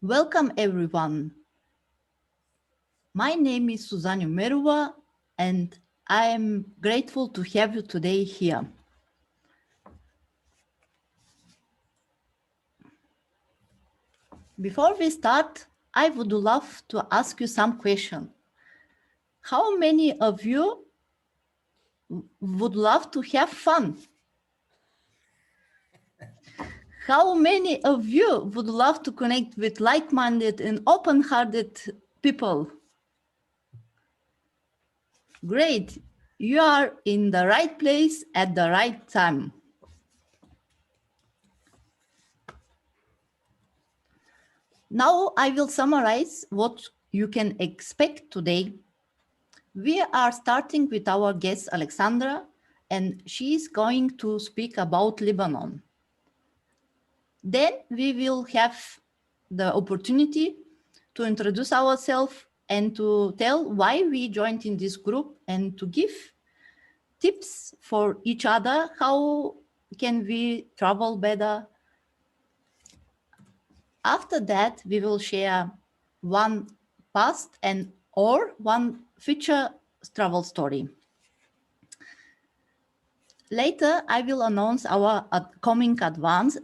Welcome everyone. My name is Suzanne Merua and I am grateful to have you today here. Before we start, I would love to ask you some questions. How many of you would love to have fun? How many of you would love to connect with like-minded and open-hearted people? Great, you are in the right place at the right time. Now I will summarize what you can expect today. We are starting with our guest, Alexandra, and she is going to speak about Lebanon. Then we will have the opportunity to introduce ourselves and to tell why we joined in this group and to give tips for each other. How can we travel better? After that, we will share one past and or one future travel story. Later, I will announce our upcoming advance,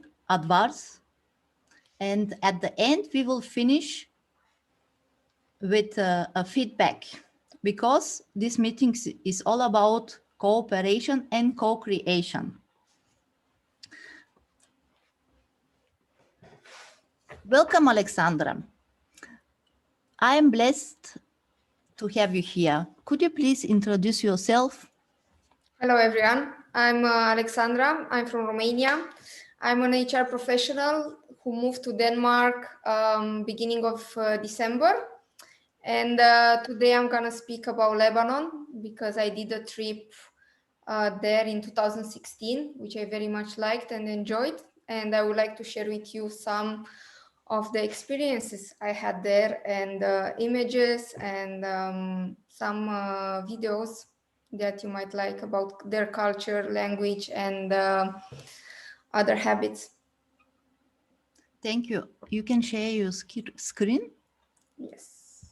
and at the end, we will finish with a feedback, because this meeting is all about cooperation and co-creation. Welcome, Alexandra. I am blessed to have you here. Could you please introduce yourself? Hello, everyone. I'm Alexandra. I'm from Romania. I'm an HR professional who moved to Denmark beginning of December. And today I'm going to speak about Lebanon because I did a trip there in 2016, which I very much liked and enjoyed. And I would like to share with you some of the experiences I had there and images and some videos that you might like about their culture, language, and other habits. Thank you. You can share your screen? Yes.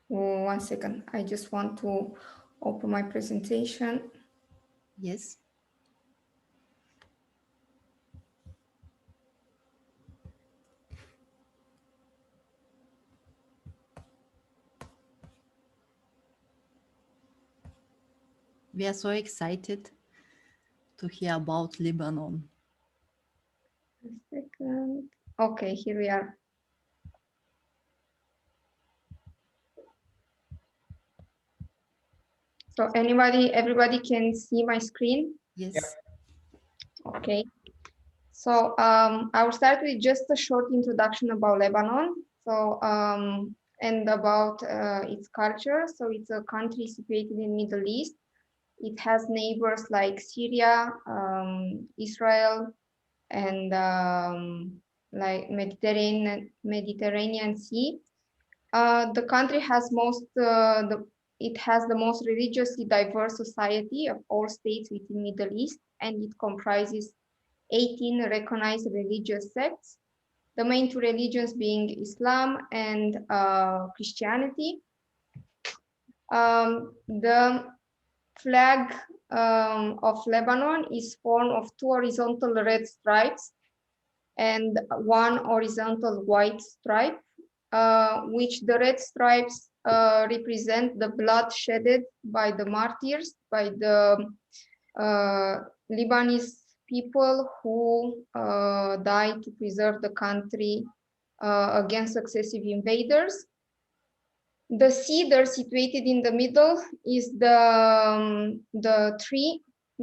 One second. I just want to open my presentation. Yes. We are so excited to hear about Lebanon. A second. Okay, here we are. So everybody can see my screen? Yes. Yeah. Okay. So I will start with just a short introduction about Lebanon. So and about its culture. So it's a country situated in Middle East. It has neighbors like Syria, Israel, and like Mediterranean Sea. The country has it has the most religiously diverse society of all states within Middle East, and it comprises 18 recognized religious sects, the main two religions being Islam and Christianity. The flag of Lebanon is formed of two horizontal red stripes and one horizontal white stripe, which the red stripes represent the blood shedded by the martyrs, by the Lebanese people who died to preserve the country against successive invaders. The cedar situated in the middle is the tree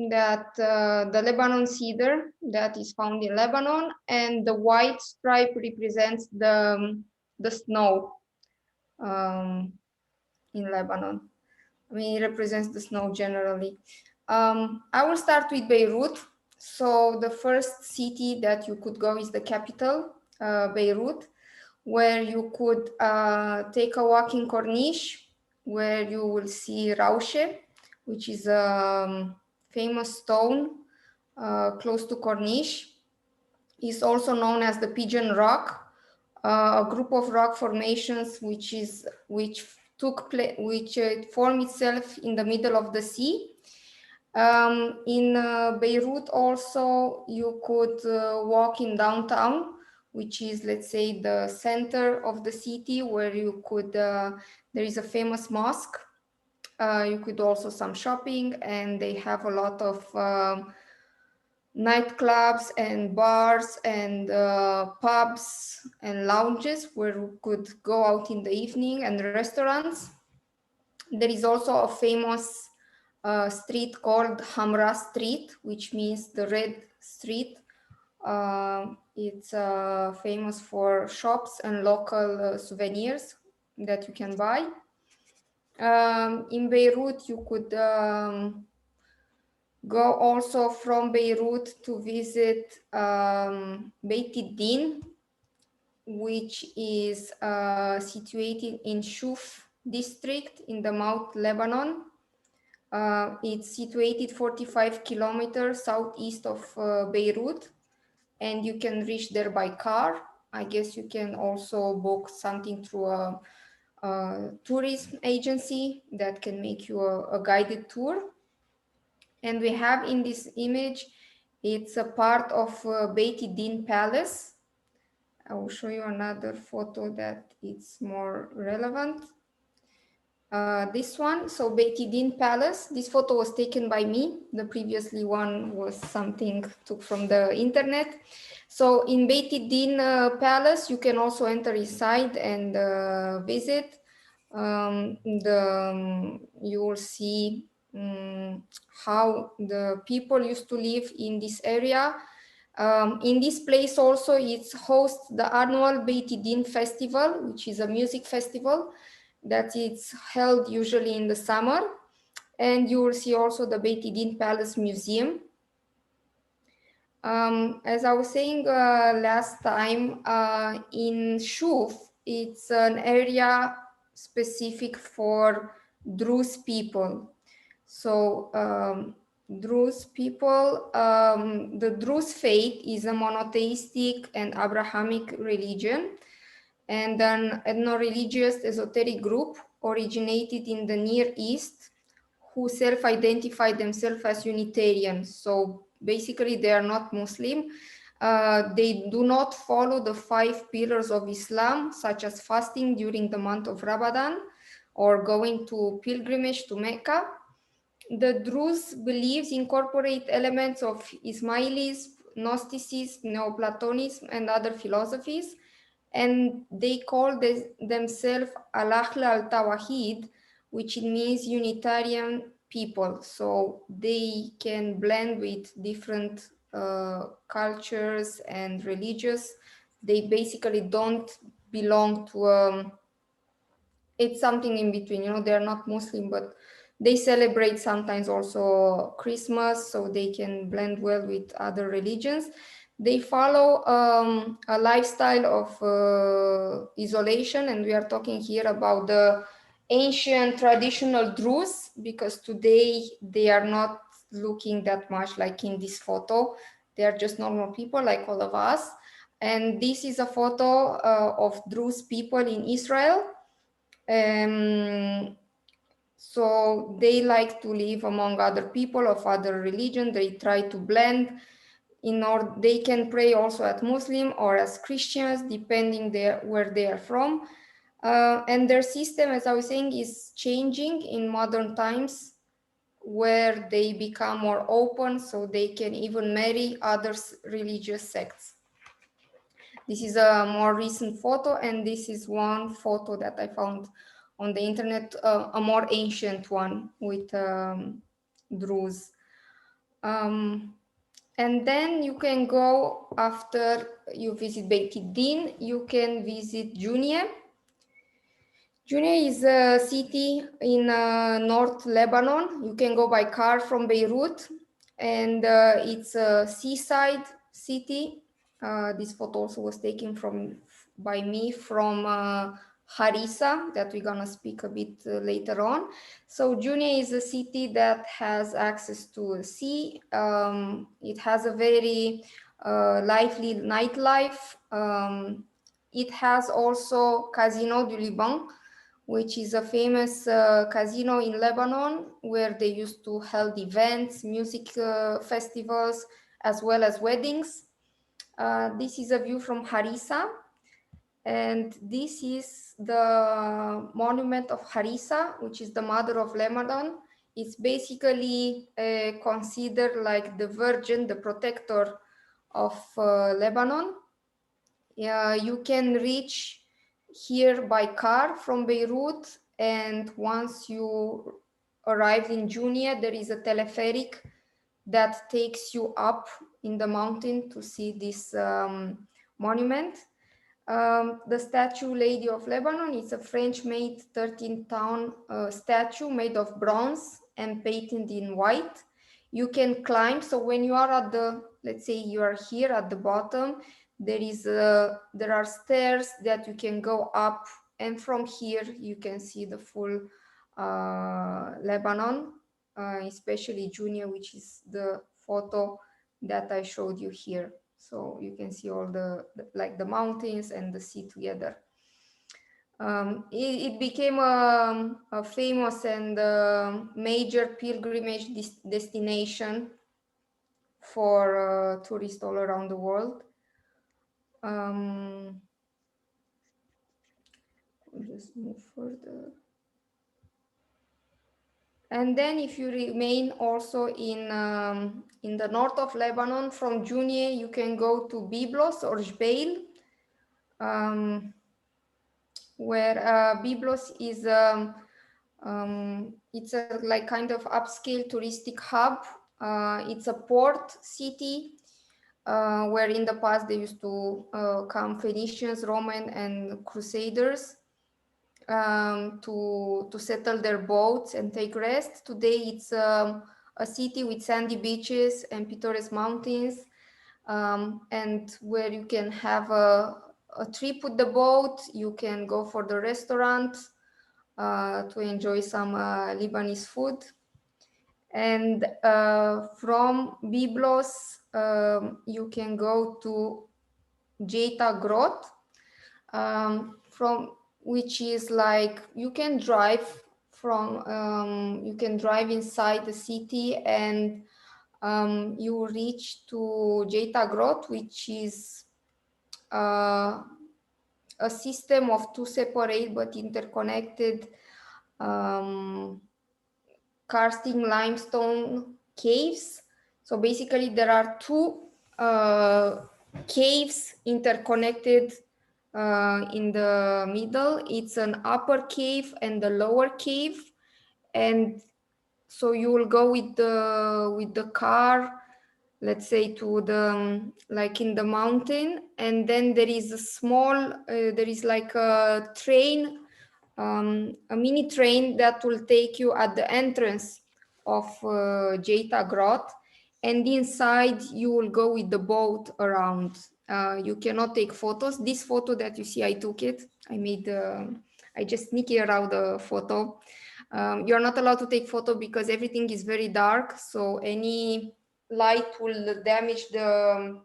that the Lebanon cedar that is found in Lebanon, and the white stripe represents the snow in Lebanon. I mean, it represents the snow generally. I will start with Beirut. So the first city that you could go is the capital, Beirut, where you could take a walk in Corniche, where you will see Rausche, which is a famous stone close to Corniche. is also known as the Pigeon Rock, a group of rock formations which formed itself in the middle of the sea. In Beirut also, you could walk in downtown, which is, let's say, the center of the city, where you could, there is a famous mosque. You could also some shopping, and they have a lot of nightclubs and bars and pubs and lounges where you could go out in the evening, and restaurants. There is also a famous street called Hamra Street, which means the red street. It's famous for shops and local souvenirs that you can buy. In Beirut, you could go also from Beirut to visit Beit Din, which is situated in Shuf district in the Mount Lebanon. It's situated 45 kilometers southeast of Beirut, and you can reach there by car. I guess you can also book something through a tourism agency that can make you a guided tour. And we have in this image, it's a part of Beit Din Palace. I will show you another photo that it's more relevant. This one, so Beit Din Palace. This photo was taken by me. The previously one was something took from the internet. So in Beit Din Palace, you can also enter inside and visit. You will see how the people used to live in this area. In this place also, it hosts the annual Beit Din Festival, which is a music festival that it's held usually in the summer. And you will see also the Beit Din Palace Museum. As I was saying last time, in Shuf, it's an area specific for Druze people. So Druze people, the Druze faith is a monotheistic and Abrahamic religion, and an ethno-religious esoteric group originated in the Near East who self-identify themselves as Unitarians. So basically they are not Muslim. They do not follow the 5 pillars of Islam, such as fasting during the month of Ramadan or going to pilgrimage to Mecca. The Druze beliefs incorporate elements of Ismailism, Gnosticism, Neoplatonism, and other philosophies, and they call themselves Al-Ahl al-Tawahid, which means Unitarian people. So they can blend with different cultures and religions. They basically don't belong to it's something in between, you know, they're not Muslim, but they celebrate sometimes also Christmas, so they can blend well with other religions. They follow a lifestyle of isolation, and we are talking here about the ancient traditional Druze, because today they are not looking that much like in this photo. They are just normal people like all of us. And this is a photo of Druze people in Israel. So they like to live among other people of other religion. They try to blend in order they can pray also as Muslim or as Christians, depending where they are from. And their system, as I was saying, is changing in modern times, where they become more open, so they can even marry other religious sects. This is a more recent photo, and this is one photo that I found on the internet, a more ancient one with Druze. And then you can go, after you visit Beit Din, you can visit Junia. Junia is a city in North Lebanon. You can go by car from Beirut, and it's a seaside city. This photo also was taken by me from Harissa, that we're gonna speak a bit later on. So Junia is a city that has access to a sea. It has a very lively nightlife. It has also Casino du Liban, which is a famous casino in Lebanon, where they used to hold events, music festivals, as well as weddings. This is a view from Harissa, and this is the Monument of Harissa, which is the mother of Lebanon. It's basically considered like the virgin, the protector of Lebanon. You can reach here by car from Beirut, and once you arrive in Junia, there is a telepheric that takes you up in the mountain to see this monument. The statue Lady of Lebanon is a French-made 13-ton statue made of bronze and painted in white. You can climb, so when you are at the, let's say you are here at the bottom, there are stairs that you can go up, and from here you can see the full Lebanon, especially Junia, which is the photo that I showed you here. So you can see all like the mountains and the sea together. It became a famous and major pilgrimage destination for tourists all around the world. Just move further. And then if you remain also in the north of Lebanon, from Junia, you can go to Byblos or Jbeil, where Byblos is it's a like kind of upscale touristic hub. It's a port city where in the past they used to come Phoenicians, Roman, and Crusaders to settle their boats and take rest. Today it's a city with sandy beaches and picturesque mountains, and where you can have a trip with the boat. You can go for the restaurant to enjoy some Lebanese food. And from Byblos, you can go to Jeta Grot, from which is like you can drive inside the city, and you reach to Jeta Grot, which is a system of two separate but interconnected karsting limestone caves. So basically there are two caves interconnected in the middle. It's an upper cave and the lower cave, and so you will go with the car, let's say, to the like in the mountain, and then there is a small there is like a train, a mini train that will take you at the entrance of Jeta Grot, and inside you will go with the boat around. You cannot take photos. This photo that you see, I took it. I just sneaked around the photo. You're not allowed to take photo because everything is very dark, so any light will damage the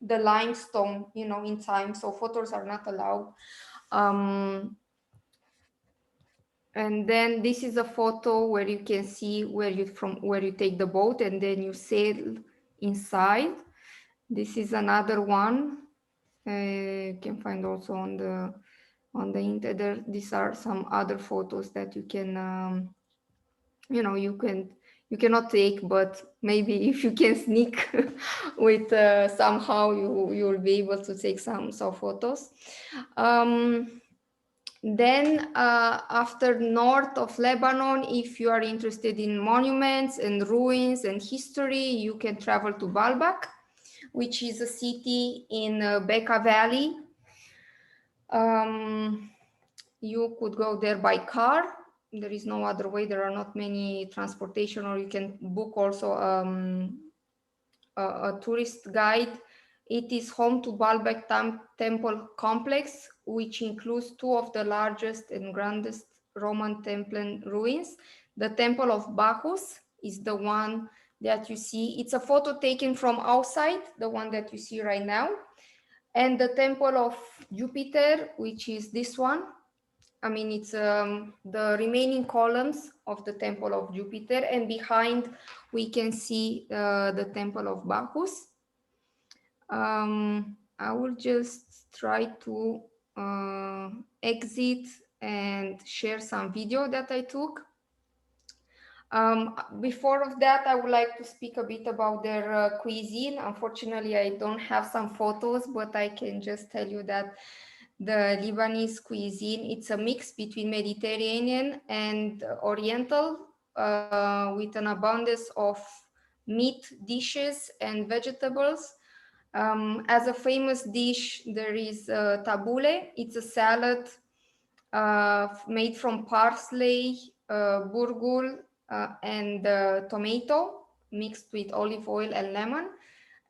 limestone, in time. So photos are not allowed. And then this is a photo where you can see where you take the boat and then you sail inside. This is another one. You can find also on the internet. These are some other photos that you can, you cannot take, but maybe if you can sneak with somehow you will be able to take some photos. Then after north of Lebanon, if you are interested in monuments and ruins and history, you can travel to Baalbek, which is a city in Bekaa Valley. You could go there by car. There is no other way. There are not many transportation, or you can book also a tourist guide. It is home to Baalbek Temple Complex, which includes two of the largest and grandest Roman temple ruins. The Temple of Bacchus is the one that you see. It's a photo taken from outside, the one that you see right now. And the temple of Jupiter, which is this one. I mean, it's the remaining columns of the temple of Jupiter, and behind we can see the temple of Bacchus. I will just try to exit and share some video that I took. Before of that, I would like to speak a bit about their cuisine. Unfortunately, I don't have some photos, but I can just tell you that the Lebanese cuisine, it's a mix between Mediterranean and Oriental, with an abundance of meat dishes and vegetables. As a famous dish, there is tabbouleh. It's a salad made from parsley, burgul, and tomato mixed with olive oil and lemon.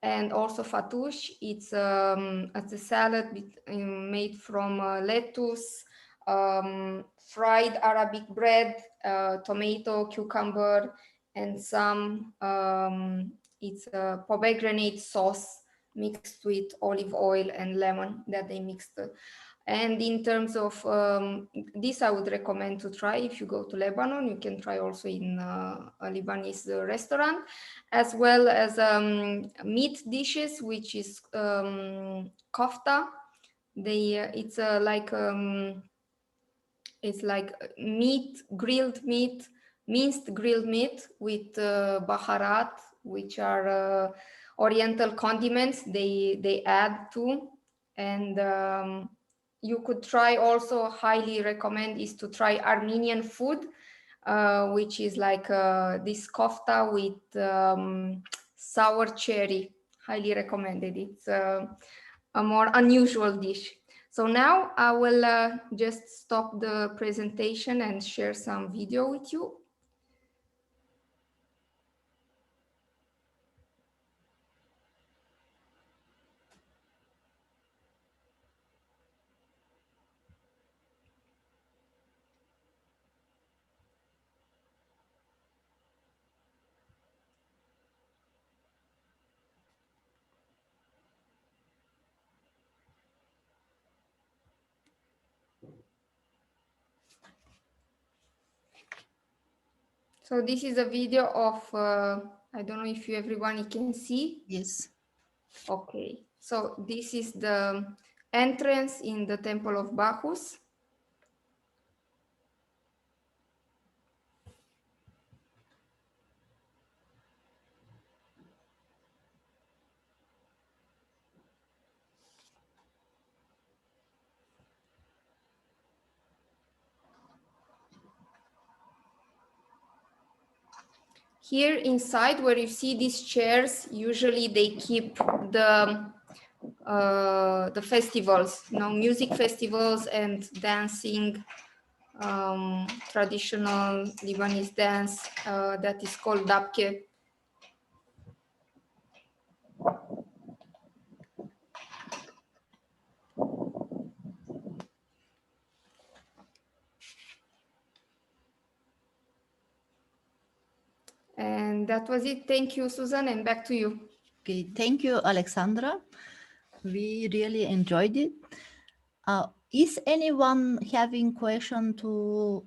And also fattoush. It's a salad made from lettuce, fried Arabic bread, tomato, cucumber, and some, it's a pomegranate sauce mixed with olive oil and lemon that they mixed. And in terms of this, I would recommend to try if you go to Lebanon. You can try also in a Lebanese restaurant, as well as meat dishes, which is kofta. It's like meat, grilled meat, minced grilled meat with baharat, which are oriental condiments they add to. And you could try, also highly recommend, is to try Armenian food, which is like this kofta with sour cherry. Highly recommended. It's a more unusual dish. So now I will just stop the presentation and share some video with you. So this is a video of, I don't know if everyone can see. Yes. Okay, so this is the entrance in the temple of Bacchus. Here inside, where you see these chairs, usually they keep the festivals, music festivals and dancing, traditional Lebanese dance that is called dabke. And that was it. Thank you, Susan, and back to you. Okay, thank you, Alexandra. We really enjoyed it. Is anyone having question to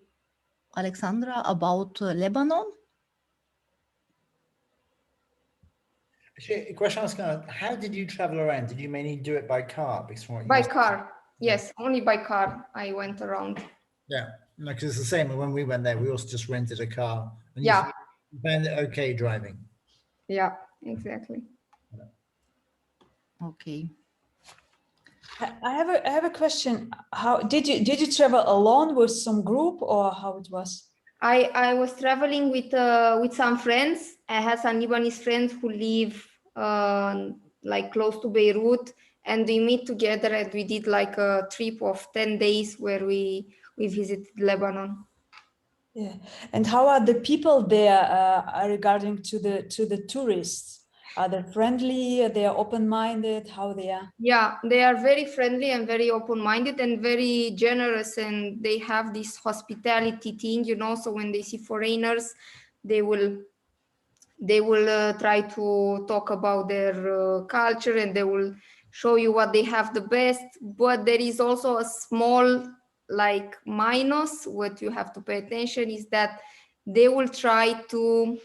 Alexandra about Lebanon? Actually, a question I was going to, how did you travel around? Did you mainly do it by car? By car, yes, only by car I went around. Yeah, no, because it's the same. When we went there, we also just rented a car. And Yeah. You found it okay driving? Yeah, exactly. Okay. I have a question. How did you travel alone with some group, or how it was? I was traveling with some friends. I had some Lebanese friends who live like close to Beirut, and we meet together and we did like a trip of 10 days where we visited Lebanon. Yeah, and how are the people there regarding to the tourists? Are they friendly? Are they open-minded? How they are? Yeah, they are very friendly and very open-minded and very generous, and they have this hospitality thing, So when they see foreigners, they will they will try to talk about their culture, and they will show you what they have the best. But there is also a small like minus, what you have to pay attention is that they will try to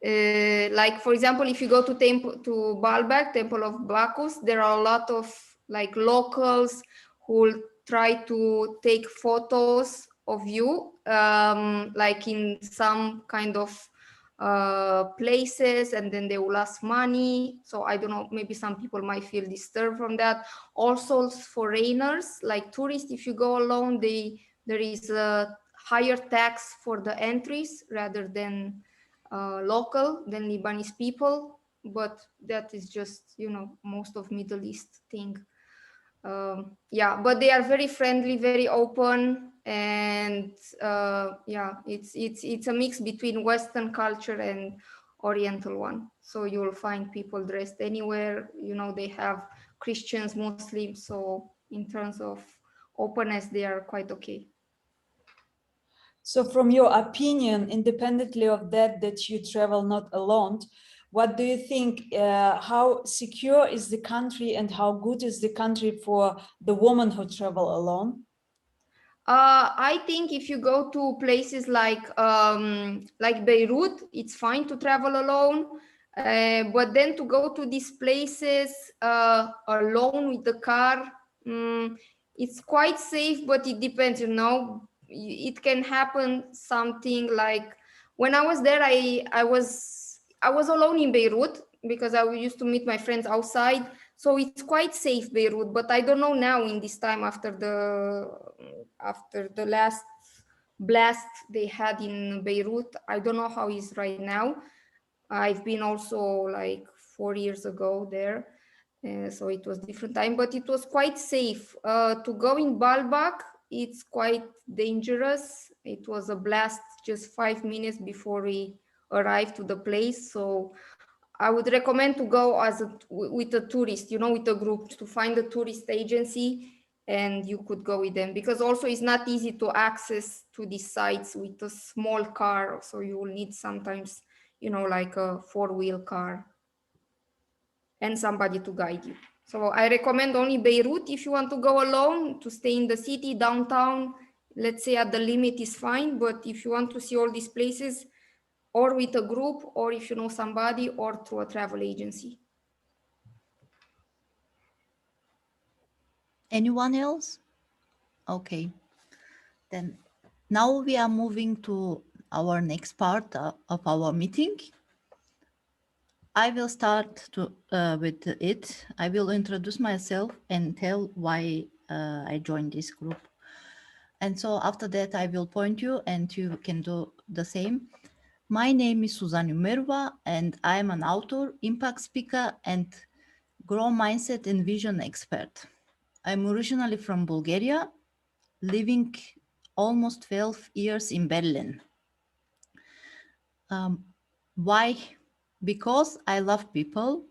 like, for example, if you go to Baalbek, Temple of Bacchus, there are a lot of like locals who will try to take photos of you, like in some kind of places, and then they will ask money. So I don't know, maybe some people might feel disturbed from that. Also foreigners, like tourists, if you go alone, there is a higher tax for the entries rather than local, than Lebanese people. But that is just, you know, most of Middle East thing. Yeah, but they are very friendly, very open, and yeah, it's a mix between Western culture and Oriental one. So you will find people dressed anywhere. You know, they have Christians, Muslims. So in terms of openness, they are quite okay. So from your opinion, independently of that you travel not alone, what do you think, how secure is the country and how good is the country for the woman who travel alone? I think if you go to places like Beirut, it's fine to travel alone. But then to go to these places alone with the car, it's quite safe, but it depends, you know. It can happen something like when I was there, I was alone in Beirut because I used to meet my friends outside. So it's quite safe, Beirut, but I don't know now in this time after the last blast they had in Beirut. I don't know how it's right now. I've been also like 4 years ago there, so it was different time, but it was quite safe. To go in Baalbek, it's quite dangerous. It was a blast just 5 minutes before we arrived to the place, so I would recommend to go with a tourist, you know, with a group, to find a tourist agency, and you could go with them, because also it's not easy to access to these sites with a small car. So you will need sometimes, you know, like a 4-wheel car and somebody to guide you. So I recommend only Beirut if you want to go alone, to stay in the city, downtown. Let's say at the limit is fine, but if you want to see all these places, or with a group, or if you know somebody, or through a travel agency. Anyone else? Okay. Then now we are moving to our next part of our meeting. I will start with it. I will introduce myself and tell why I joined this group. And so after that, I will point you and you can do the same. My name is Suzan Umerova, and I'm an author, impact speaker, and growth mindset and vision expert. I'm originally from Bulgaria, living almost 12 years in Berlin. Why? Because I love people,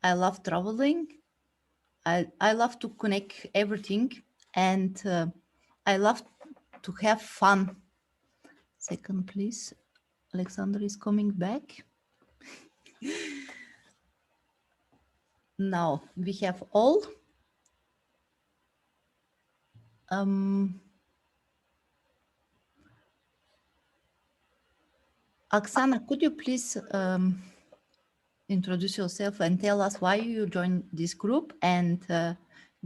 I love traveling, I love to connect everything, and I love to have fun. Second, please. Alexandra is coming back. Now we have all. Oksana, could you please introduce yourself and tell us why you joined this group, and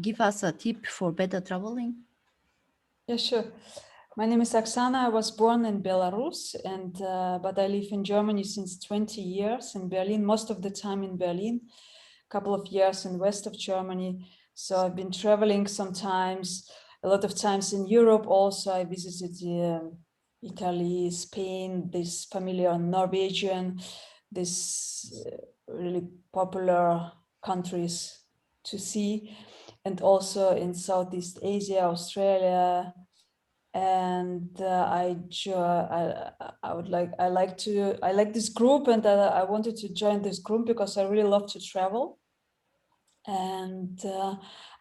give us a tip for better traveling? Yeah, sure. My name is Oksana. I was born in Belarus, but I live in Germany since 20 years, in Berlin, most of the time in Berlin, a couple of years in west of Germany. So I've been traveling sometimes, a lot of times in Europe also. I visited Italy, Spain, this familiar Norwegian, this really popular countries to see, and also in Southeast Asia, Australia. And I like this group, and I wanted to join this group because I really love to travel, and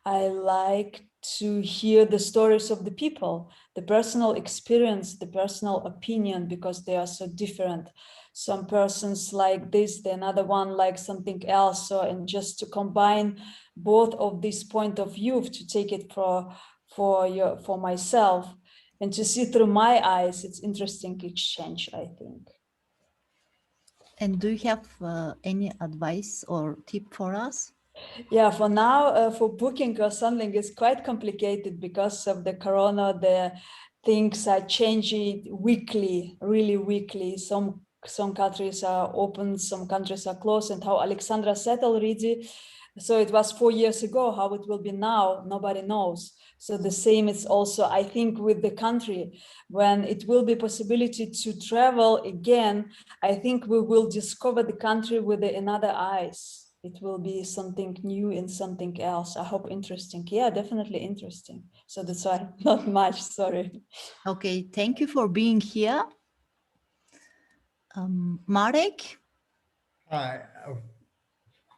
I like to hear the stories of the people, the personal experience, the personal opinion, because they are so different. some persons like this, the another one like something else. So, and just to combine both of these point of view, to take it for myself and to see through my eyes, it's interesting exchange, I think. And do you have any advice or tip for us? Yeah, for now, for booking or something, it's quite complicated because of the corona. The things are changing weekly, really weekly. Some countries are open, some countries are closed. And how Alexandra said already, so it was 4 years ago. How it will be now, nobody knows. So the same is also, I think, with the country. When it will be possibility to travel again, I think we will discover the country with another eyes. It will be something new and something else. I hope interesting. Yeah, definitely interesting. So that's why not much, sorry. Okay, thank you for being here. Marek? Hi.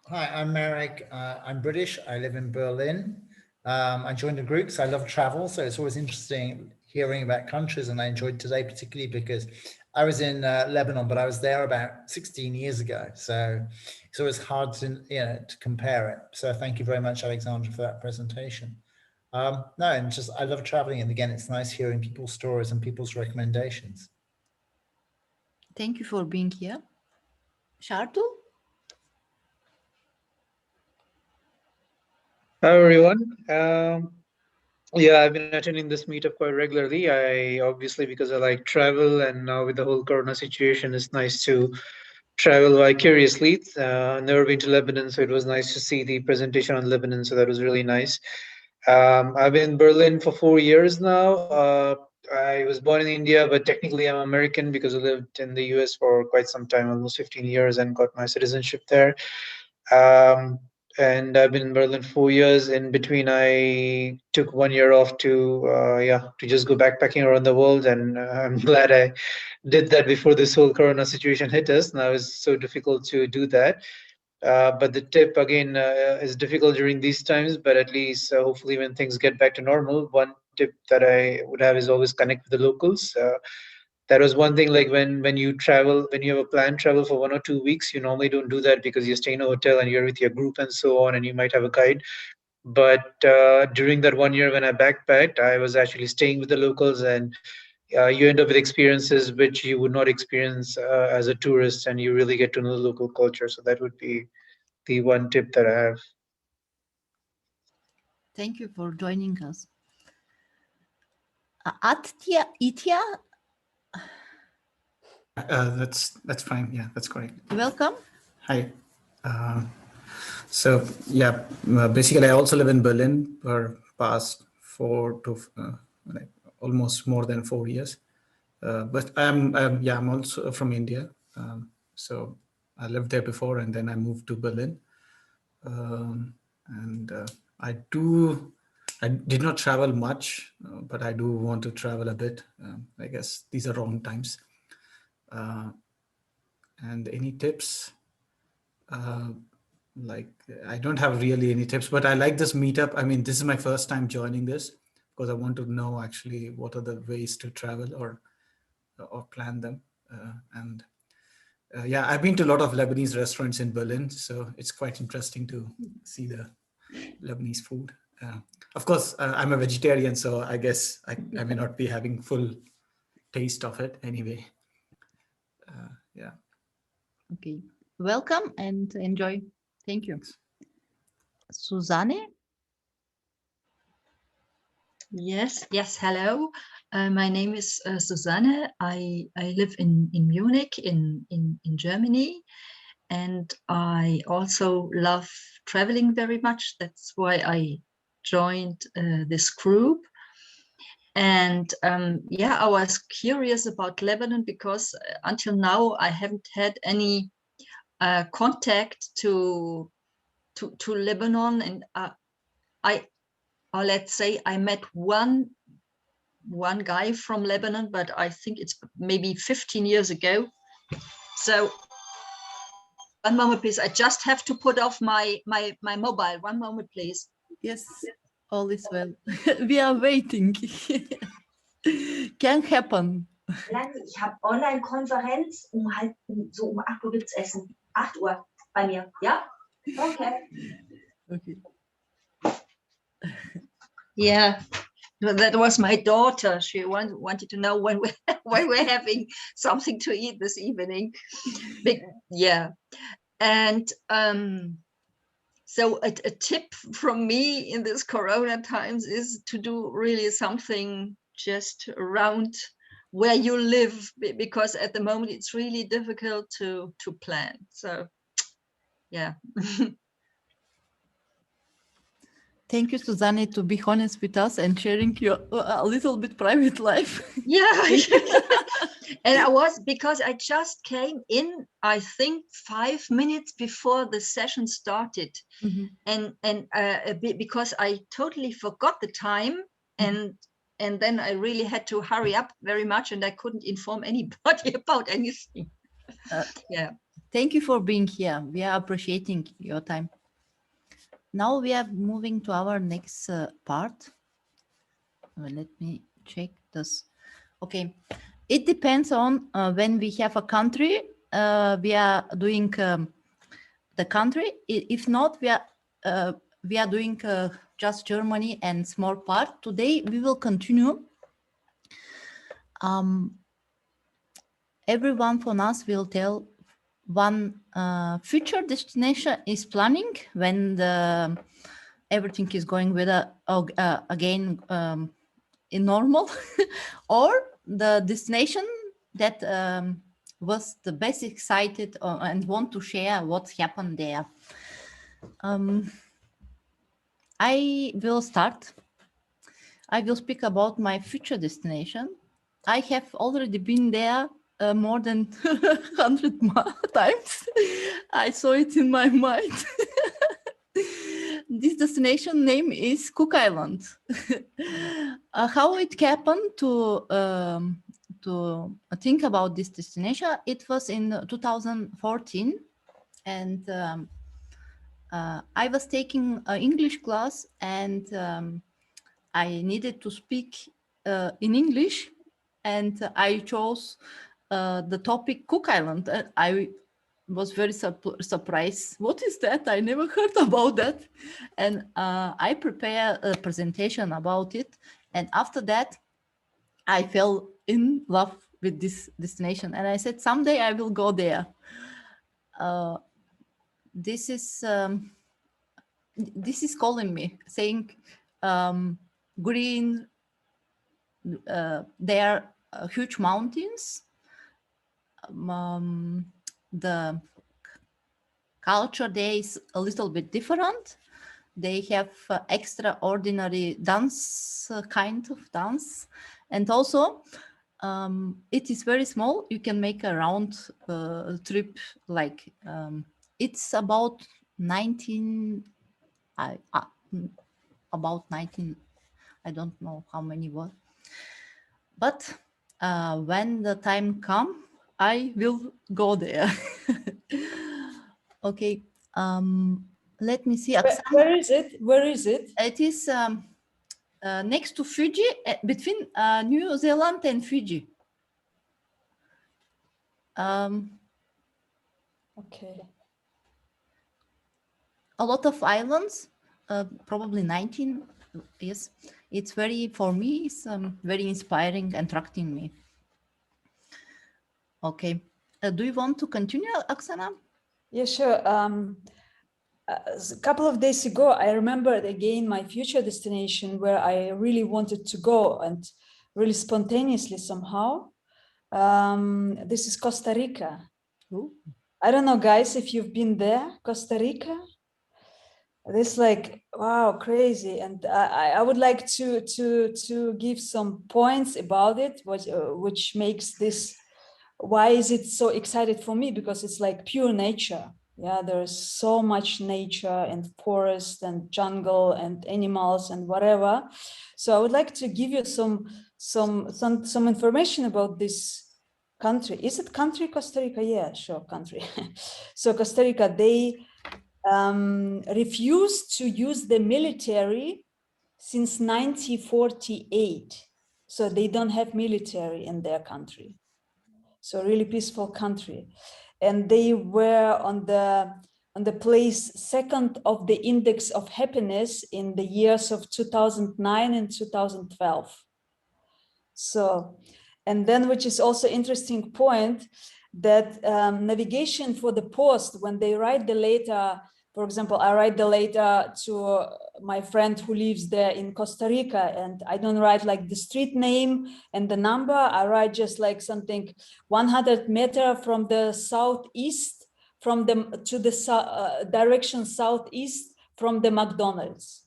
Hi, I'm Marek. I'm British. I live in Berlin. I joined a group because I love travel. So it's always interesting hearing about countries. And I enjoyed today particularly because I was in Lebanon, but I was there about 16 years ago. So it's always hard to compare it. So thank you very much, Alexandra, for that presentation. No, and just I love traveling. And again, it's nice hearing people's stories and people's recommendations. Thank you for being here. Shartu? Hi everyone. Yeah, I've been attending this meetup quite regularly. I obviously, because I like travel, and now with the whole Corona situation, it's nice to travel vicariously. Never been to Lebanon, so it was nice to see the presentation on Lebanon. So that was really nice. I've been in Berlin for 4 years now. I was born in India, but technically I'm American because I lived in the US for quite some time, almost 15 years, and got my citizenship there. And I've been in Berlin 4 years. In between, I took 1 year off to just go backpacking around the world, and I'm glad I did that before this whole Corona situation hit us. Now it's so difficult to do that. But the tip again is difficult during these times. But at least hopefully, when things get back to normal, one tip that I would have is always connect with the locals. That was one thing, like when you travel, when you have a planned travel for 1 or 2 weeks, you normally don't do that because you stay in a hotel and you're with your group and so on, and you might have a guide. But during that 1 year when I backpacked, I was actually staying with the locals, and you end up with experiences which you would not experience as a tourist, and you really get to know the local culture. So that would be the one tip that I have. Thank you for joining us. Itya, That's fine. Yeah, that's correct. welcome. Hi. So yeah, basically I also live in Berlin for past like almost more than 4 years. But I'm also from India. So I lived there before, and then I moved to Berlin. I did not travel much, but I do want to travel a bit. I guess these are wrong times. And any tips? Like, I don't have really any tips, but I like this meetup. I mean, this is my first time joining this because I want to know actually what are the ways to travel or plan them. Yeah, I've been to a lot of Lebanese restaurants in Berlin, so it's quite interesting to see the Lebanese food. Of course, I'm a vegetarian, so I guess I may not be having full taste of it anyway. Yeah. Okay, welcome and enjoy. Thank you. Susanne? Yes, hello. My name is Susanne. I live in Munich in Germany, and I also love traveling very much. That's why I joined this group. And yeah, I was curious about Lebanon because until now I haven't had any contact to Lebanon, and let's say I met one guy from Lebanon, but I think it's maybe 15 years ago. So one moment, please. I just have to put off my mobile. One moment, please. Yes, all is well. We are waiting. Can happen. Melanie, ich habe Online-Konferenz so um 8 Uhr gibt's Essen. 8 Uhr bei mir, ja? Okay. Okay. Yeah, that was my daughter. She wanted to know when we're having something to eat this evening. Yeah, and so a tip from me in this Corona times is to do really something just around where you live, because at the moment it's really difficult to plan. So, yeah. Thank you, Susanne, to be honest with us and sharing your a little bit private life. Yeah. And because I just came in, I think 5 minutes before the session started. And because I totally forgot the time, and then I really had to hurry up very much, and I couldn't inform anybody about anything. Yeah. Thank you for being here. We are appreciating your time. Now we are moving to our next part. Let me check this. Okay, it depends on when we have a country. We are doing the country. If not, we are doing just Germany and small part. Today we will continue. Everyone from us will tell one future destination is planning when everything is going with again in normal, or the destination that was the best excited and want to share what happened there. I will start. I will speak about my future destination. I have already been there more than 100 times. I saw it in my mind. This destination name is Cook Island. How it happened to think about this destination? It was in 2014, and I was taking an English class, and I needed to speak in English, and I chose the topic Cook Island. I was very surprised. What is that? I never heard about that. And I prepared a presentation about it. And after that, I fell in love with this destination. And I said, someday I will go there. This is calling me, saying green, there are huge mountains. The culture there is a little bit different. They have extraordinary dance, kind of dance. And also, it is very small. You can make a round trip, like it's about 19, about 19, I don't know how many were. But when the time comes, I will go there. Okay. Let me see. Where is it? Where is it? It is next to Fiji, between New Zealand and Fiji. Okay. A lot of islands, probably 19. Yes, it's very, for me, it's very inspiring and attracting me. Okay. Do you want to continue, Oksana? Yeah, sure. A couple of days ago, I remembered again my future destination where I really wanted to go, and really spontaneously somehow. This is Costa Rica. Ooh. I don't know, guys, if you've been there, Costa Rica. This, like, wow, crazy. And I would like to give some points about it, which makes this, why is it so excited for me? Because it's like pure nature. Yeah, there's so much nature and forest and jungle and animals and whatever. So I would like to give you some information about this country. Is it country, Costa Rica? Yeah, sure, country. So Costa Rica, they refused to use the military since 1948. So they don't have military in their country. So really peaceful country. And they were on the place second of the index of happiness in the years of 2009 and 2012. So, and then which is also interesting point, that navigation for the post, when they write the letter, for example, I write the letter to my friend who lives there in Costa Rica, and I don't write like the street name and the number, I write just like something 100 meters from the southeast, from the to the direction southeast from the McDonald's.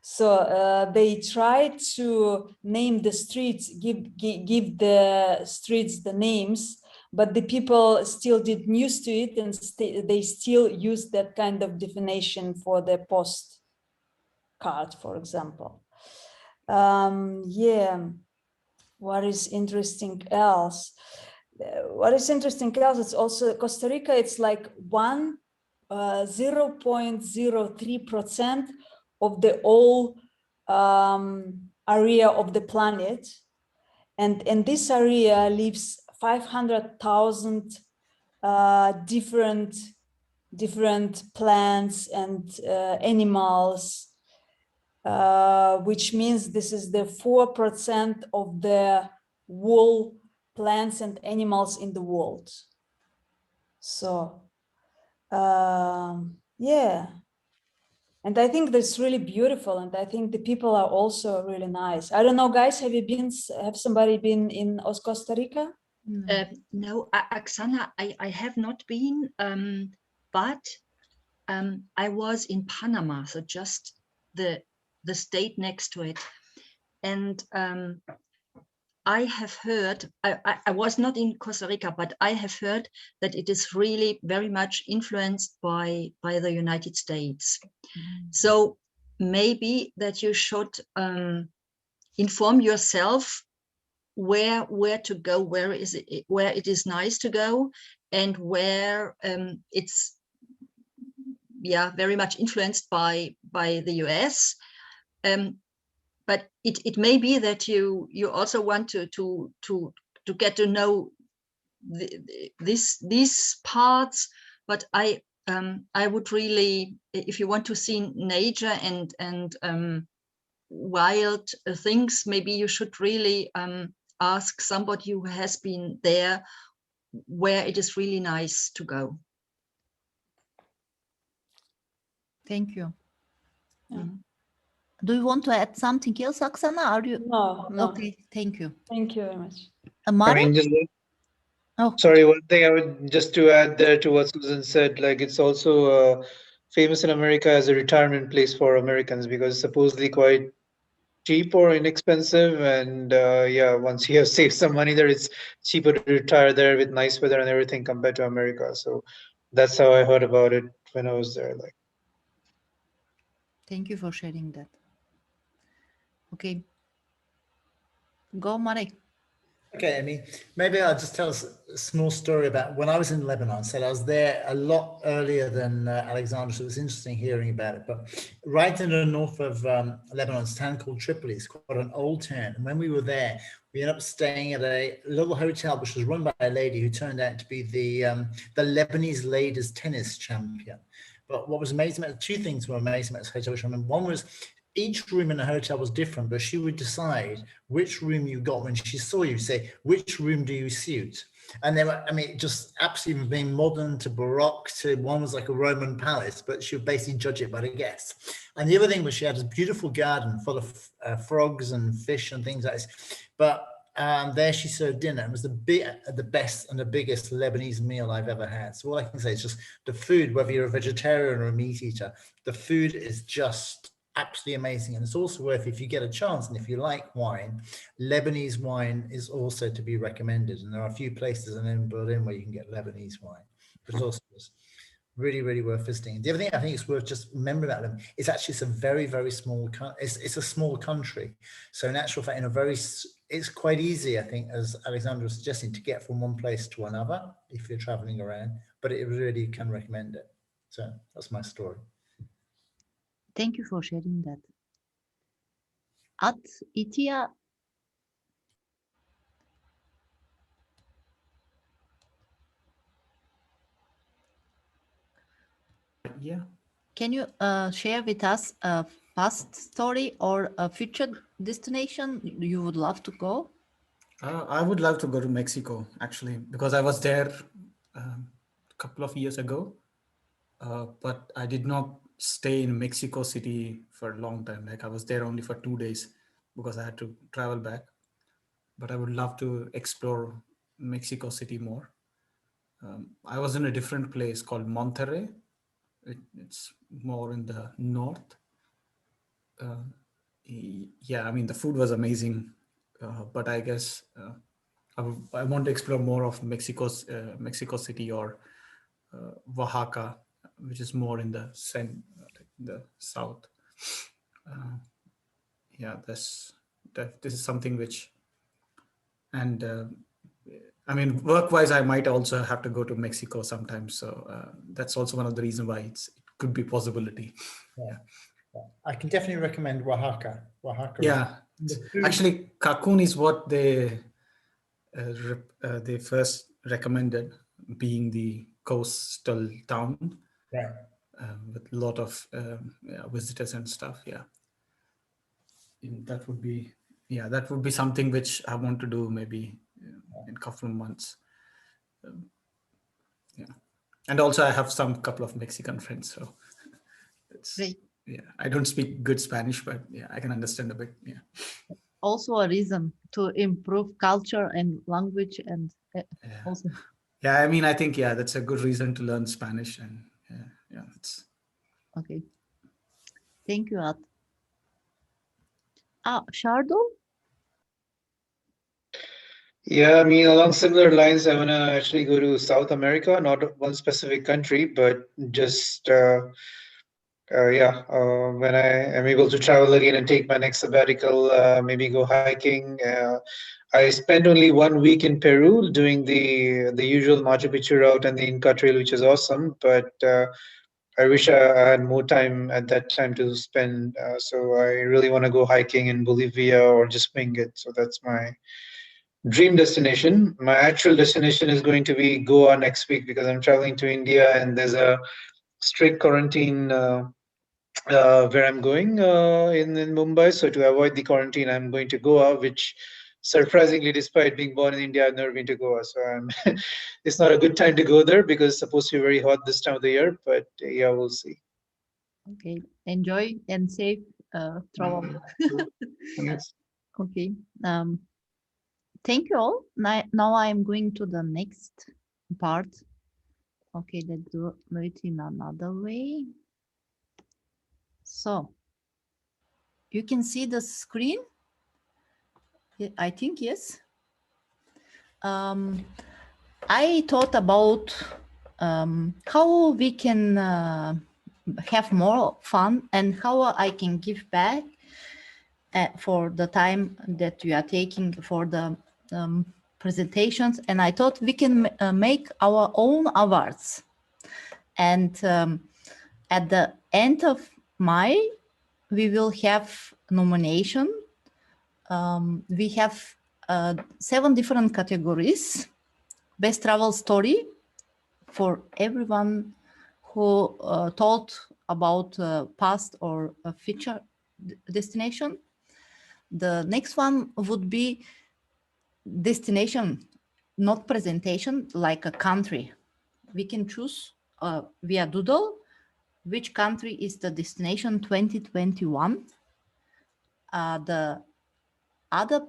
So they try to name the streets, give the streets the names, but the people still didn't used to it, and they still use that kind of definition for the post card, for example. Yeah, what is interesting else? What is interesting else? It's also Costa Rica. It's like 0.03% of the whole area of the planet, and in this area lives 500,000 different plants and animals, which means this is the 4% of the whole plants and animals in the world. So yeah, and I think that's really beautiful, and I think the people are also really nice. I don't know, guys, have somebody been in Costa Rica? No, Oksana, I have not been, but I was in Panama, so just the state next to it, and I have heard, I was not in Costa Rica, but I have heard that it is really very much influenced by the United States. So maybe that you should inform yourself where to go, where it is nice to go, and where it's very much influenced by the US. But it may be that you also want to get to know these parts. But I would really, if you want to see nature and wild things, maybe you should really ask somebody who has been there, where it is really nice to go. Thank you. Yeah. Do you want to add something else, Oksana? Are you? No. Okay, thank you. Thank you very much. I Marek? mean, just Oh, sorry, one thing I would just to add there to what Susan said, like it's also famous in America as a retirement place for Americans because supposedly quite cheap or inexpensive, and once you have saved some money there, it's cheaper to retire there with nice weather and everything compared to America. So that's how I heard about it when I was there. Like, thank you for sharing that. Okay, go, Marek. Okay, I mean, maybe I'll just tell us a small story about when I was in Lebanon. So I was there a lot earlier than Alexandra, so it was interesting hearing about it. But right in the north of Lebanon, it's a town called Tripoli. It's quite an old town. And when we were there, we ended up staying at a little hotel, which was run by a lady who turned out to be the Lebanese ladies tennis champion. But what was amazing about two things were amazing about this hotel, which I remember. One was each room in the hotel was different, but she would decide which room you got when she saw you, say, which room do you suit? And they were, I mean, just absolutely from being modern to Baroque to one was like a Roman palace, but she would basically judge it by the guests. And the other thing was she had this beautiful garden full of frogs and fish and things like this. But there she served dinner. It was the best and the biggest Lebanese meal I've ever had. So all I can say is just the food, whether you're a vegetarian or a meat eater, the food is just absolutely amazing. And it's also worth, if you get a chance and if you like wine, Lebanese wine is also to be recommended. And there are a few places in Berlin where you can get Lebanese wine, but it's also just really, really worth visiting. The other thing I think it's worth just remembering about them is actually it's a very, very small it's a small country. So in actual fact, it's quite easy, I think, as Alexandra was suggesting, to get from one place to another if you're traveling around, but it really can recommend it. So that's my story. Thank you for sharing that. At Itia, Yeah. Can you share with us a past story or a future destination you would love to go? I would love to go to Mexico, actually, because I was there a couple of years ago, but I did not stay in Mexico City for a long time. Like I was there only for 2 days because I had to travel back. But I would love to explore Mexico City more. I was in a different place called Monterrey. It's more in the north. Yeah, I mean, the food was amazing, but I guess I want to explore more of Mexico City or Oaxaca, which is more in the south. Yeah, this is something which, and I mean, work-wise, I might also have to go to Mexico sometimes. So that's also one of the reasons why it could be a possibility. Yeah. I can definitely recommend Oaxaca. Oaxaca. Yeah, actually, Cancun is what they first recommended, being the coastal town, Right. with a lot of visitors and stuff. Yeah, and that would be something which I want to do maybe in a couple of months. Yeah, and also I have some couple of Mexican friends, so it's Great. yeah. I don't speak good Spanish, but yeah, I can understand a bit. Yeah. Also a reason to improve culture and language and also. Yeah, I mean, I think that's a good reason to learn Spanish, and it's Okay. Thank you, At. Shardul? Yeah, I mean, along similar lines, I want to actually go to South America, not one specific country, but just, when I am able to travel again and take my next sabbatical, maybe go hiking. I spent only 1 week in Peru doing the usual Machu Picchu route and the Inca Trail, which is awesome, but I wish I had more time at that time to spend. So I really want to go hiking in Bolivia or just wing it. So that's my dream destination. My actual destination is going to be Goa next week because I'm traveling to India and there's a strict quarantine where I'm going in Mumbai. So to avoid the quarantine, I'm going to Goa, which surprisingly, despite being born in India, I've never been to Goa. So it's not a good time to go there because it's supposed to be very hot this time of the year. But yeah, we'll see. Okay. Enjoy and safe travel. Yes. Okay. Thank you all. Now I'm going to the next part. Okay, let's do it in another way. So you can see the screen. I think yes. I thought about how we can have more fun and how I can give back for the time that we are taking for the presentations. And I thought we can make our own awards. And at the end of May, we will have nomination. We have 7 different categories. Best travel story for everyone who thought about past or a future destination. The next one would be destination, not presentation, like a country. We can choose via Doodle which country is the destination 2021. The other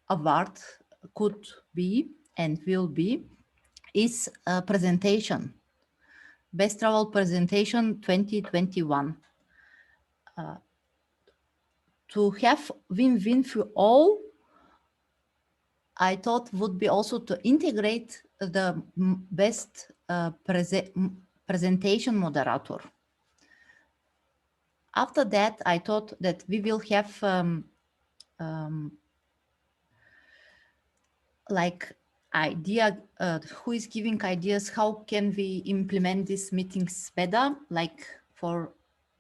award could be and will be is a presentation, Best Travel Presentation 2021. To have win-win for all, I thought would be also to integrate the best presentation moderator. After that, I thought that we will have like idea, who is giving ideas, how can we implement these meetings better, like for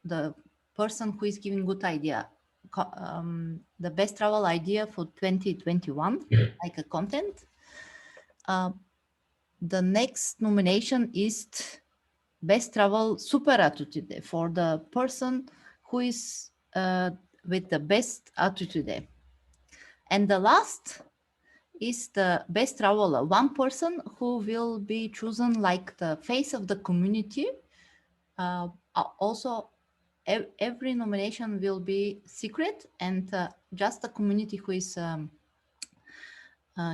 the person who is giving good idea, the best travel idea for 2021, like a content. The next nomination is best travel super attitude for the person who is with the best attitude. And the last is the best traveler, one person who will be chosen like the face of the community. Also, every nomination will be secret, and just the community who is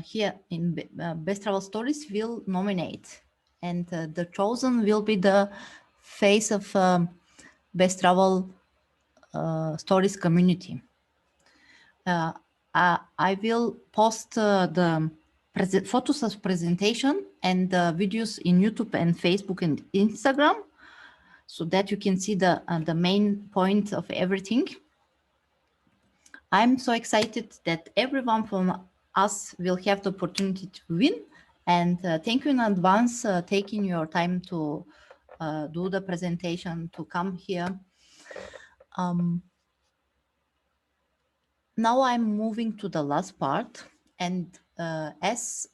here in Best Travel Stories will nominate, and the chosen will be the face of Best Travel Stories community. I will post the photos of presentation and videos in YouTube and Facebook and Instagram, so that you can see the main point of everything. I'm so excited that everyone from us will have the opportunity to win, and thank you in advance taking your time to do the presentation, to come here. Now I'm moving to the last part, and as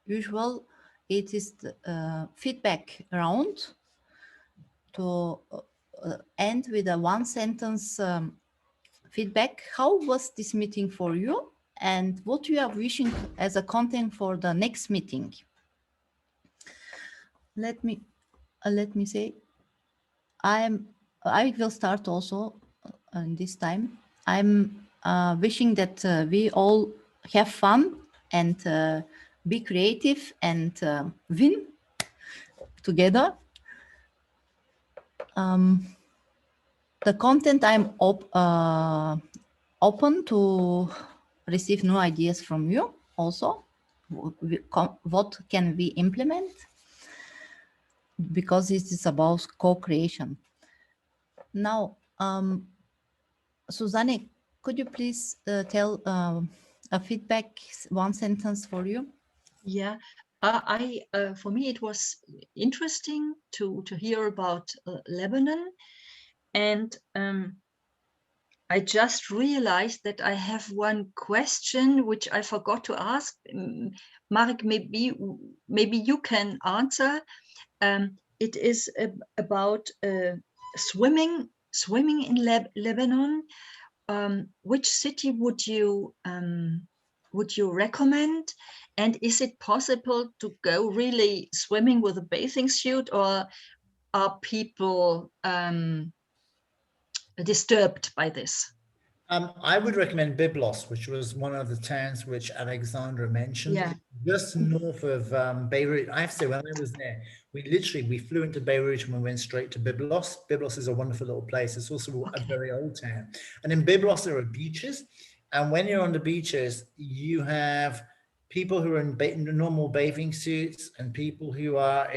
usual, it is the feedback round, to end with a one sentence feedback. How was this meeting for you, and what you are wishing as a content for the next meeting? Let me say, I will start also this time. I'm wishing that we all have fun and be creative and win together. The content, I'm open to receive new ideas from you also. What can we implement? Because this is about co-creation. Now, Susanne, could you please tell a feedback, one sentence for you? Yeah, for me it was interesting to hear about Lebanon, and I just realized that I have one question which I forgot to ask. Marek, maybe you can answer. It is about swimming in Lebanon. Which city would you recommend? And is it possible to go really swimming with a bathing suit, or are people disturbed by this? I would recommend Byblos, which was one of the towns which Alexandra mentioned. Yeah. Just north of Beirut. I have to say, when I was there, we flew into Beirut and we went straight to Byblos. Byblos is a wonderful little place. It's also a very old town. And in Byblos, there are beaches. And when you're on the beaches, you have people who are in normal bathing suits and people who are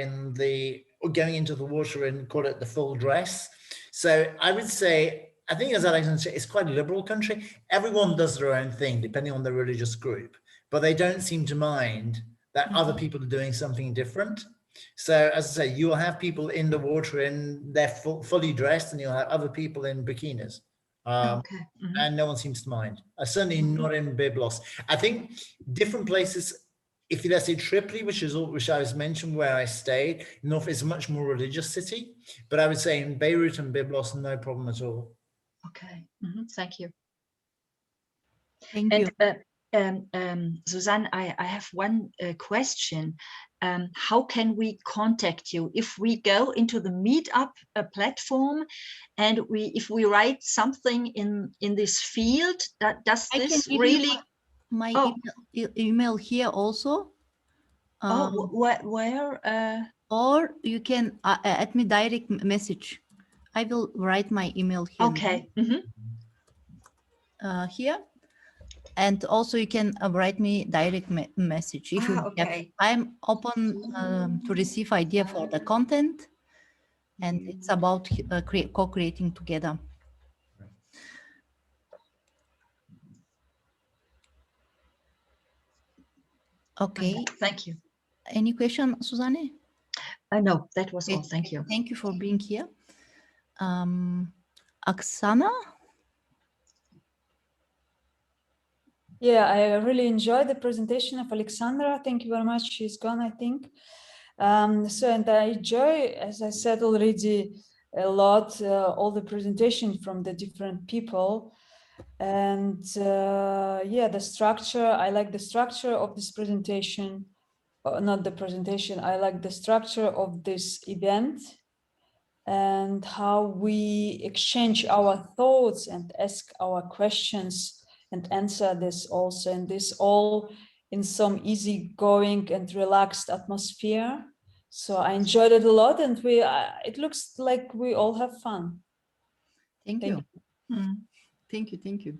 going into the water and call it the full dress. So I would say, I think, as Alexandra said, it's quite a liberal country. Everyone does their own thing, depending on their religious group, but they don't seem to mind that other people are doing something different. So, as I say, you will have people in the water and they're fully dressed, and you'll have other people in bikinis. And no one seems to mind. Certainly not in Byblos. I think different places, if you, let's say, Tripoli, which I was mentioned where I stayed, North is a much more religious city. But I would say in Beirut and Byblos, no problem at all. Okay, thank you. Thank you. Susanne, I have one question. How can we contact you if we go into the Meetup platform, and if we write something in this field? Does this really? My email here also. Where? Or you can add me direct message. I will write my email here. Okay. Here, and also you can write me direct message if you have. I'm open to receive idea for the content, and it's about co-creating together. Okay. Thank you. Any question, Susanne? No, that was all. Thank you. Thank you for being here. Oksana? Yeah, I really enjoyed the presentation of Alexandra. Thank you very much. She's gone, I think. And I enjoy, as I said already, a lot all the presentation from the different people. And yeah, the structure, I like the structure of this presentation, not the presentation, I like the structure of this event and how we exchange our thoughts and ask our questions and answer this also, and this all in some easygoing and relaxed atmosphere. So I enjoyed it a lot, and it looks like we all have fun. Thank you. Thank you. Thank you.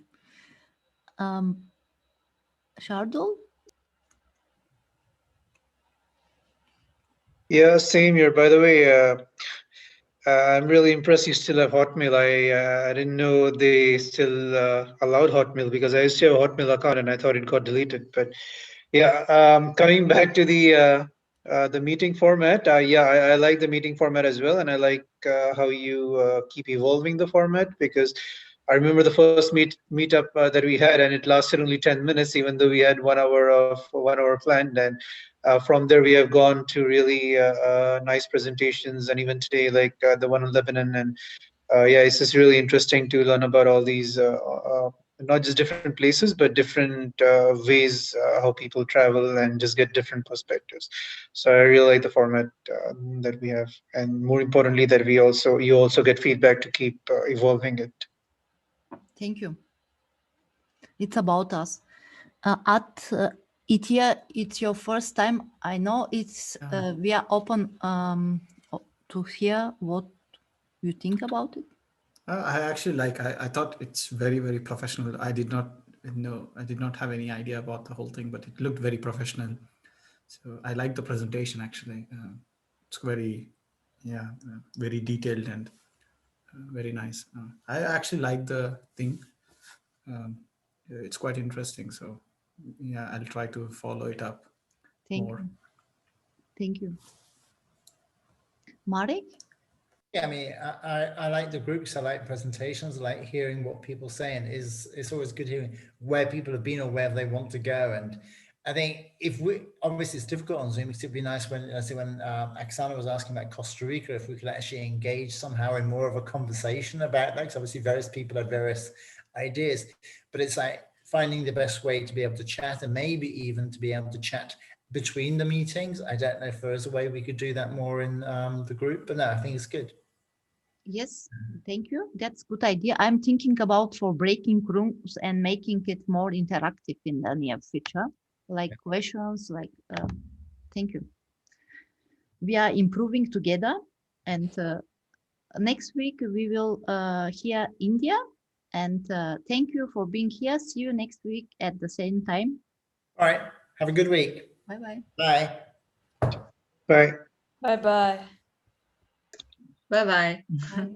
Shardul? Yeah, same here. By the way, I'm really impressed you still have Hotmail. I didn't know they still allowed Hotmail, because I used to have a Hotmail account and I thought it got deleted. But yeah, coming back to the meeting format, yeah, I like the meeting format as well, and I like how you keep evolving the format, because I remember the first meetup that we had, and it lasted only 10 minutes, even though we had 1 hour planned. And from there, we have gone to really nice presentations, and even today, like the one on Lebanon. And yeah, it's just really interesting to learn about all these, not just different places, but different ways how people travel, and just get different perspectives. So I really like the format that we have, and more importantly, that you also get feedback to keep evolving it. Thank you. It's about us. It's your first time. I know it's we are open to hear what you think about it. I actually like. I thought it's very, very professional. I did not know. I did not have any idea about the whole thing, but it looked very professional. So I like the presentation. Actually, it's very, yeah, very detailed and very nice. I actually like the thing. It's quite interesting. So yeah, I'll try to follow it up more. Thank you. Marek? Yeah, I mean, I like the groups. I like presentations. I like hearing what people say, and it's always good hearing where people have been or where they want to go. And I think obviously it's difficult on Zoom, because it'd be nice when Alexandra was asking about Costa Rica, if we could actually engage somehow in more of a conversation about that, because obviously various people had various ideas, but it's like finding the best way to be able to chat, and maybe even to be able to chat between the meetings. I don't know if there's a way we could do that more in the group, but no, I think it's good. Yes, thank you. That's a good idea. I'm thinking about for breaking rooms and making it more interactive in the near future, like questions, like, thank you. We are improving together, and next week we will hear India, and thank you for being here. See you next week at the same time. All right. Have a good week. Bye-bye. Bye. Bye. Bye-bye. Bye-bye. Bye.